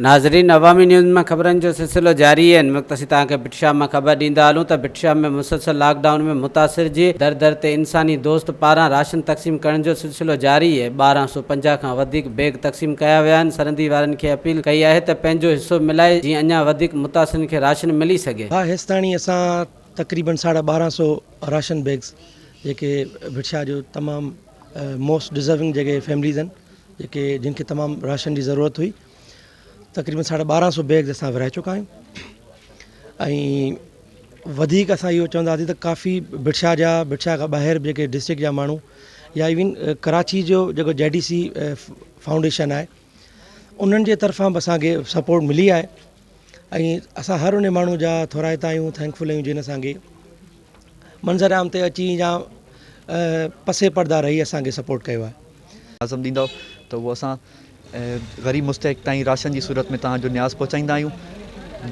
नाज़रीन, अवामी न्यूज़ में ख़बरनि जो सिलसिलो जारी है। मुख़्तसिर तव्हांखे भिटशाम में ख़बर ॾींदा हलूं त भिटशाम में मुसलसल लॉकडाउन में मुतासिर जी दर दर ते इंसानी दोस्त पारां राशन तक़सीम करण जो सिलसिलो जारी है। 1250 खां वधीक बैग तक़सीम कया विया आहिनि। सरहदी वारनि खे अपील कई आहे त पंहिंजो हिसो मिलाए जीअं अञा वधीक मुतासिरनि खे राशन मिली सघे। हाँ, हेसिताणी असां तक़रीबन 1250 राशन बैग्स जेके भिटशा जो तमामु मोस्ट डिज़र्विंग जेके फैमिलीज़ आहिनि जेके जिन खे तमामु राशन जी ज़रूरत हुई, तक़रीबन 1250 बैग्स असां विराए चुका आहियूं। ऐं वधीक असां इहो चवंदासीं त काफ़ी भिटशा खां ॿाहिरि जेके डिस्ट्रिक्ट जा माण्हू या इवन कराची जो जेको JDC फाउंडेशन आहे उन्हनि जे तरफ़ां बि असांखे सपोर्ट मिली आहे। ऐं असां हर उन माण्हू जा थोराइता आहियूं, थैंकफुल आहियूं जिन असांखे मंज़र आम ते अची या पसे पर्दा रही असांखे सपोर्ट कयो आहे। आज़म ॾींदव त उहो असां ग़रीब मुस्तहिक ताईं राशन जी सूरत में तव्हांजो न्याज़ पहुचाईंदा आहियूं।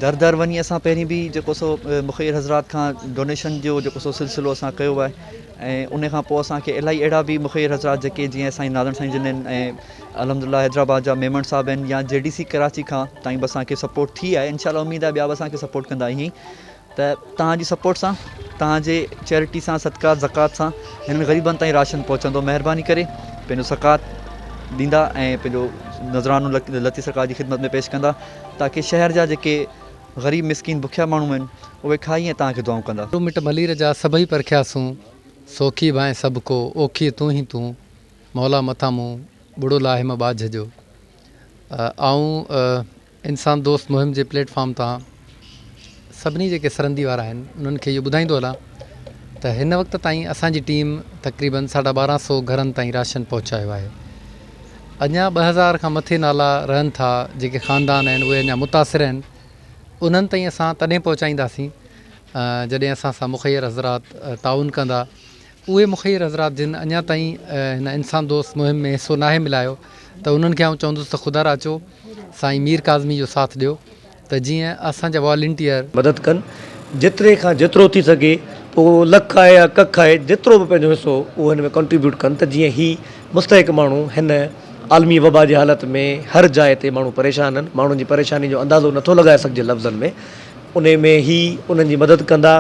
दर दर वञी असां पहिरीं बि जेको सो मुख़ीर हज़रात खां डोनेशन जो जेको सो सिलसिलो असां कयो आहे ऐं उन खां पोइ असांखे इलाही अहिड़ा बि मुख़ीर हज़रात जेके जीअं साईं नादन साईं जिन आहिनि ऐं अलहमदुलिल्लाह हैदराबाद जा मेमन साहब आहिनि या JDC कराची खां ताईं बि असांखे सपोर्ट थी आहे। इंशाअल्लाह उमेद आहे ॿिया बि असांखे सपोर्ट कंदा ईअं ई। त तव्हांजी सपोर्ट सां, तव्हांजे चैरिटी सां, सदक़ात ज़कात सां हिननि ग़रीबनि ताईं राशन पहुचंदो। महिरबानी करे पंहिंजो ज़कात ॾींदा ऐं पंहिंजो नज़रानो लती सरकार जी ख़िदमत में पेश कंदा ताकी शहर जा जेके ग़रीब मिसकीन बुखिया माण्हू आहिनि उहे खाई ऐं तव्हांखे दुआऊं कंदा। मिट मलीर जा सभई परखियासूं, सोखी भाए सभु को, ओखी तूं ही तूं, मौला मथा मूं बुढ़ो लाहिम बाझ जो। ऐं इंसान दोस्त मुहिम जे प्लेटफॉर्म तां सभिनी जेके सरहंदी वारा आहिनि उन्हनि खे इहो ॿुधाईंदो हलां त हिन वक़्त ताईं असांजी टीम तक़रीबन 1250 घरनि ताईं राशन पहुचायो आहे। अञा 2000 खां मथे नाला रहनि था जेके ख़ानदान आहिनि उहे अञा मुतासिर आहिनि, उन्हनि ताईं असां तॾहिं पहुचाईंदासीं जॾहिं असां सां मुख़ैर हज़रात ताउन कंदा। उहे मुख़ैर हज़रात जिन अञा ताईं हिन इंसान दोस्त मुहिम में हिसो नाहे मिलायो त उन्हनि खे आउं चवंदुसि त ख़ुदा अचो साईं मीर काज़मी जो साथ ॾियो त जीअं असांजा वॉलंटियर मदद कनि जेतिरे खां जेतिरो थी सघे, पोइ लख आहे या कख आहे, जेतिरो बि पंहिंजो हिसो उहो हिन में कंट्रीब्यूट कनि त जीअं ही मुस्तहिक माण्हू हिन आलमी वबा जे हालत में हर जाइ ते माण्हू परेशान आहिनि, माण्हुनि जी परेशानी जो अंदाज़ो नथो लॻाए सघिजे लफ़्ज़नि में, उन में ही उन्हनि जी मदद कंदा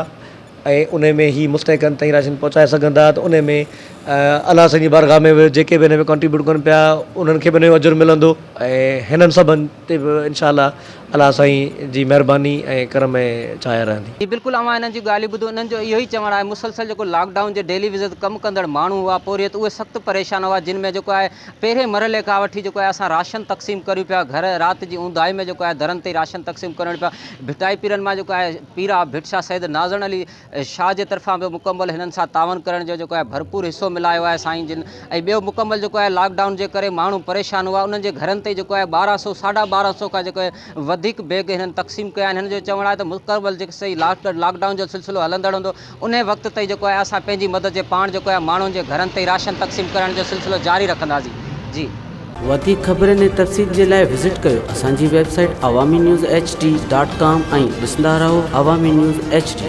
ऐं उन में ही मुस्तहिकनि ताईं राशन पहुचाए सघंदा। त उन में अलाह साईं जी बारगाह में बि जेके बि हिन में कंट्रीब्यूट कनि पिया उन्हनि खे बि हिन जो अजुर मिलंदो ऐं हिननि सभिनि ते बि इंशाअल्लाह अलाह साईं जी महिरबानी ऐं करम में छाया रहंदी। जी बिल्कुलु, अवां हिननि जी ॻाल्हियूं ॿुधो, इन्हनि जो इहो ई चवणु आहे मुसलसल जेको लॉकडाउन जे डेली विज़िट कमु कंदड़ माण्हू हुआ पोरियत उहे सख़्तु परेशान हुआ, जिन में जेको आहे पहिरें मरहले खां वठी जेको आहे असां राशन तक़सीम करियूं पिया, घर राति जी ऊंदाही में जेको आहे दरनि ते राशन तक़सीम करणु पिया। भिटाई पीरनि मां जेको आहे पीरा भिटशा सैद नाज़र अली शाह जे तरफ़ां बि मुकमल हिननि सां तावन करण जो जेको आहे भरपूर हिसो मिलायो आहे साईं जिन। ऐं ॿियो मुकमल जेको आहे लॉकडाउन जे करे माण्हू परेशान हुआ, उन्हनि जे घरनि ते जेको आहे 1200 1250 खां जेको आहे वधीक बैग हिननि तक़सीम कया आहिनि। हिन जो चवणु आहे त मुकमल जेको सही लॉकडाउन जो सिलसिलो हलंदड़ हूंदो उन वक़्त ताईं जेको आहे असां पंहिंजी मदद जे पाण जेको आहे माण्हुनि जे घरनि ते राशन तक़सीम करण जो सिलसिलो जारी रखंदासीं। जी वधीक ख़बरनि ऐं तफ़सील जे लाइ विज़िट कयो असांजी वेबसाइट awamiNewsHD.com ऐं ॾिसंदा रहो अवामी न्यूज़ HD।